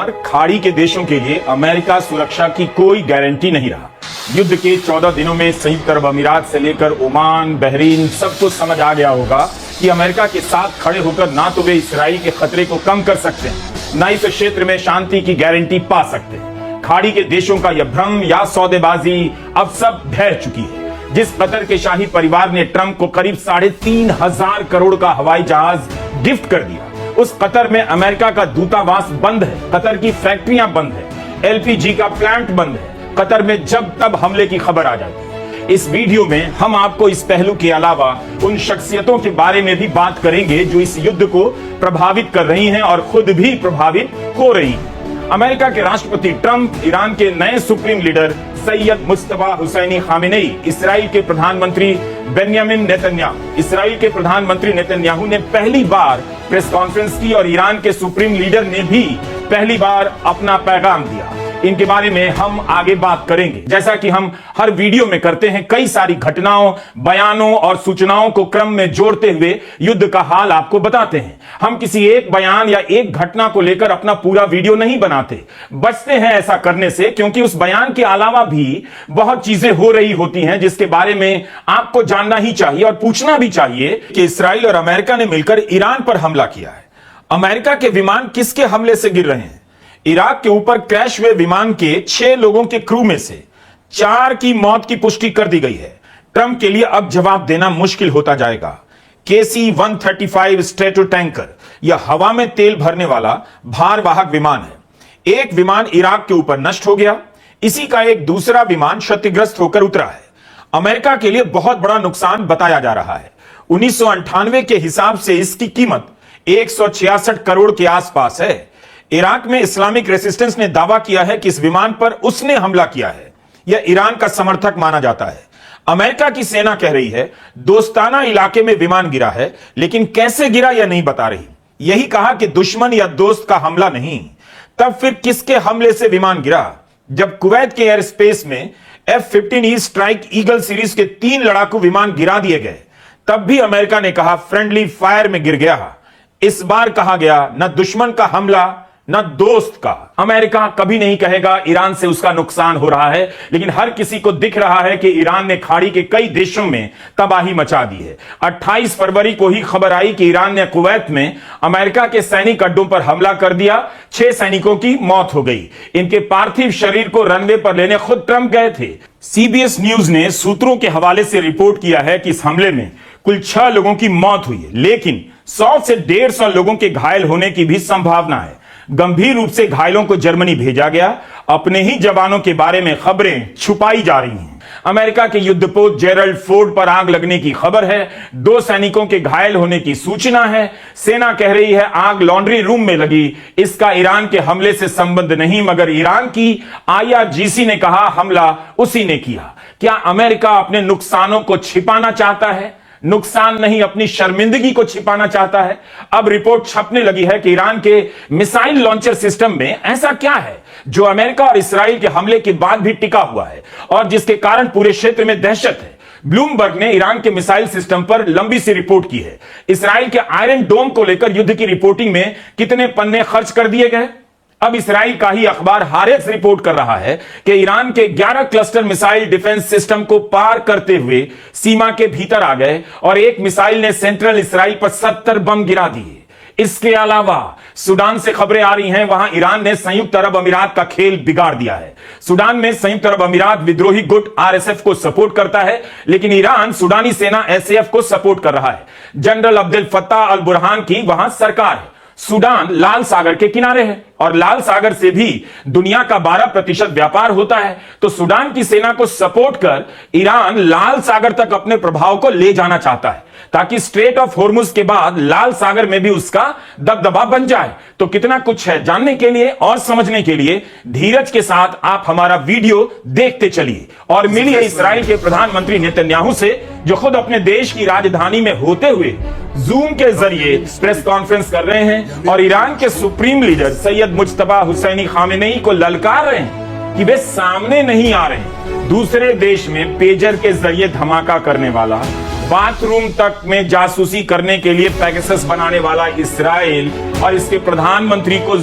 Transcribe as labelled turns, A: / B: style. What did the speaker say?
A: बार खाड़ी के देशों के लिए अमेरिका सुरक्षा की कोई गारंटी नहीं रहा। युद्ध के 14 दिनों में संयुक्त अरब अमीरात से लेकर ओमान, बहरीन सबको समझ आ गया होगा कि अमेरिका के साथ खड़े होकर ना तो वे इसराइल के खतरे को कम कर सकते हैं, ना इस क्षेत्र में शांति की गारंटी पा सकते हैं। खाड़ी के देशों का यह भ्रम या सौदेबाजी अब सब ढह चुकी है। जिस कतर के शाही परिवार ने ट्रंप को करीब 3,500 करोड़ का हवाई जहाज गिफ्ट कर दिया, उस कतर में अमेरिका का दूतावास बंद है, कतर की फैक्ट्रियां बंद है, एलपीजी का प्लांट बंद है। कतर में जब तब हमले की खबर आ जाती है। इस वीडियो में हम आपको इस पहलू के अलावा उन शख्सियतों के बारे में भी बात करेंगे जो इस युद्ध को प्रभावित कर रही हैं और खुद भी प्रभावित हो रही हैं। अमेरिका के राष्ट्रपति ट्रंप, ईरान के नए supreme leader Sayyid Mustafa Hosseini Khamenei, Israel के प्रधानमंत्री बेन्यामिन नेतन्याहू। इसराइल के प्रधानमंत्री नेतन्याहू ने पहली बार प्रेस कॉन्फ्रेंस की और ईरान के सुप्रीम लीडर ने भी पहली बार अपना पैगाम दिया। इनके बारे में हम आगे बात करेंगे। जैसा कि हम हर वीडियो में करते हैं, कई सारी घटनाओं, बयानों और सूचनाओं को क्रम में जोड़ते हुए युद्ध का हाल आपको बताते हैं। हम किसी एक बयान या एक घटना को लेकर अपना पूरा वीडियो नहीं बनाते, बचते हैं ऐसा करने से, क्योंकि उस बयान के अलावा भी बहुत चीजें हो रही होती हैं जिसके बारे में आपको जानना ही चाहिए और पूछना भी चाहिए कि इसराइल और अमेरिका ने मिलकर ईरान पर हमला किया है। अमेरिका के विमान किसके हमले से गिर रहे हैं? इराक के ऊपर क्रैश हुए विमान के 6 लोगों के क्रू में से 4 की मौत की पुष्टि कर दी गई है। ट्रंप के लिए अब जवाब देना मुश्किल होता जाएगा। KC-135 स्ट्रेटो टैंकर यह हवा में तेल भरने वाला भारवाहक विमान है। एक विमान इराक के ऊपर नष्ट हो गया, इसी का एक दूसरा विमान क्षतिग्रस्त होकर उतरा है। अमेरिका के लिए बहुत बड़ा नुकसान बताया जा रहा है। 1998 के हिसाब से इसकी कीमत 166 करोड़ के आसपास है। इराक में इस्लामिक रेसिस्टेंस ने दावा किया है कि इस विमान पर उसने हमला किया है। यह ईरान का समर्थक माना जाता है। अमेरिका की सेना कह रही है दोस्ताना इलाके में विमान गिरा है, लेकिन कैसे गिरा यह नहीं बता रही। यही कहा कि दुश्मन या दोस्त का हमला नहीं। तब फिर किसके हमले से विमान गिरा? जब कुवैत के एयर स्पेस में F-15E स्ट्राइक ईगल सीरीज के 3 लड़ाकू विमान गिरा दिए गए, तब भी अमेरिका ने कहा फ्रेंडली फायर में गिर गया। इस बार कहा गया न दुश्मन का हमला न दोस्त का। अमेरिका कभी नहीं कहेगा ईरान से उसका नुकसान हो रहा है, लेकिन हर किसी को दिख रहा है कि ईरान ने खाड़ी के कई देशों में तबाही मचा दी है। 28 फरवरी को ही खबर आई कि ईरान ने कुवैत में अमेरिका के सैनिक अड्डों पर हमला कर दिया। 6 सैनिकों की मौत हो गई। इनके पार्थिव शरीर को रनवे पर लेने खुद ट्रंप गए थे। CBS न्यूज ने सूत्रों के हवाले से रिपोर्ट किया है कि इस हमले में कुल 6 लोगों की मौत हुई है, लेकिन 100 से 150 लोगों के घायल होने की भी संभावना है। गंभीर रूप से घायलों को जर्मनी भेजा गया। अपने ही जवानों के बारे में खबरें छुपाई जा रही हैं। अमेरिका के युद्धपोत जेरल्ड फोर्ड पर आग लगने की खबर है। 2 सैनिकों के घायल होने की सूचना है। सेना कह रही है आग लॉन्ड्री रूम में लगी। इसका ईरान के हमले से संबंध नहीं, मगर ईरान की IRGC ने कहा हमला उसी ने किया। क्या अमेरिका अपने नुकसानों को छिपाना चाहता है? नुकसान नहीं, अपनी शर्मिंदगी को छिपाना चाहता है। अब रिपोर्ट छपने लगी है कि ईरान के मिसाइल लॉन्चर सिस्टम में ऐसा क्या है जो अमेरिका और इसराइल के हमले के बाद भी टिका हुआ है और जिसके कारण पूरे क्षेत्र में दहशत है। ब्लूमबर्ग ने ईरान के मिसाइल सिस्टम पर लंबी सी रिपोर्ट की है। इसराइल के आयरन डोम को लेकर युद्ध की रिपोर्टिंग में कितने पन्ने खर्च कर दिए गए। अब इसराइल का ही अखबार हारेट्स रिपोर्ट कर रहा है कि ईरान के 11 क्लस्टर मिसाइल डिफेंस सिस्टम को पार करते हुए सीमा के भीतर आ गए और एक मिसाइल ने सेंट्रल इसराइल पर 70 बम गिरा दिए। इसके अलावा सूडान से खबरें आ रही हैं, वहां ईरान ने संयुक्त अरब अमीरात का खेल बिगाड़ दिया है। सूडान में संयुक्त अरब अमीरात विद्रोही गुट RSF को सपोर्ट करता है, लेकिन ईरान सूडानी सेना SAF को सपोर्ट कर रहा है। General Abdel Fattah al Burhan की वहां सरकार है। सूडान लाल सागर के किनारे है और लाल सागर से भी दुनिया का 12% व्यापार होता है। तो सूडान की सेना को सपोर्ट कर ईरान लाल सागर तक अपने प्रभाव को ले जाना चाहता है, ताकि स्ट्रेट ऑफ होर्मुज के बाद लाल सागर में भी उसका दबदबा बन जाए। तो कितना कुछ है जानने के लिए और समझने के लिए धीरज के साथ आप हमारा वीडियो देखते चलिए और मिलिए इसराइल के प्रधानमंत्री नेतन्याहू से, जो खुद अपने देश की राजधानी में होते हुए जूम के जरिए प्रेस कॉन्फ्रेंस कर रहे हैं और ईरान के supreme leader Sayyid Mojtaba Hosseini Khamenei को ललकार रहे हैं कि वे सामने नहीं आ रहे। दूसरे देश में पेजर के जरिए धमाका करने वाला, बाथरूम तक में जासूसी करने के लिए पैगासस बनाने वाला इसराइल और इसके प्रधानमंत्री को